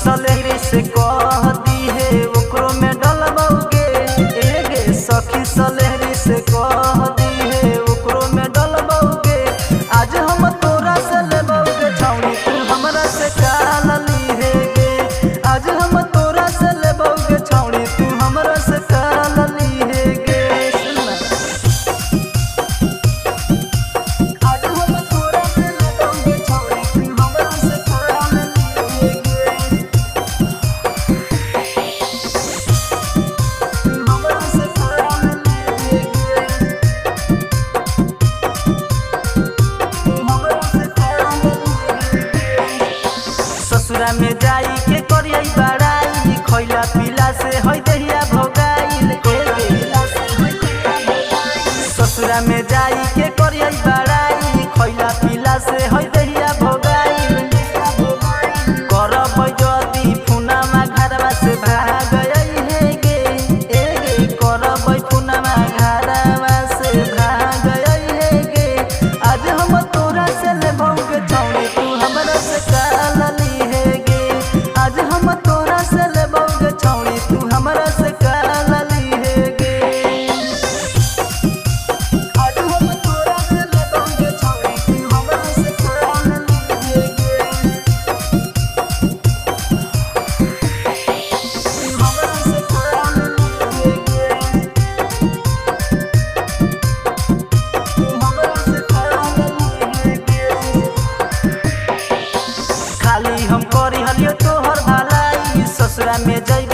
सलेहरी से कह दी है ओकरो में डलबौगे। एगे सखी सलेहरी से कह दी है ओकरो में डलबौगे। आज हम तोरा से लेबौगे छौड़ी तू हमरा से काल ली है गे। आज हम तोरा से लेबौगे छौड़ी तू हमरा से काल ली है गे। आज हम तोरा से लेबौगे छौड़ी तू हमरा से काल ली है गे। हमरा से काल ली है गे। हमरा से काल ली है गे। ससुरा में जाई के करियई बड़ाई खइला पीला से हई देहिया भोगाइल के गे। ससुरा में जाई के करियई बड़ाई खइला पीला से हई देहिया भोगाइल। करबै जदी फुनामा घरवा से भाग गई है गे। एगे करबै फुनामा घरवा से भाग गई है गे। आज हम तोरा से लेबौगे छौड़ी तू हमरा से काल ली है गे। आज हम तोरा से लेबौगे छौड़ी तू हमरा से काल ली है गे। आज हम तोरा से लेबौगे छौड़ी तू हमरा से काल ली है गे। तू हमरा से काल ली है गे। तू हमरा से काल ली है गे। खाली हम करी हलियो तोहर भलाई ससुरा में जइब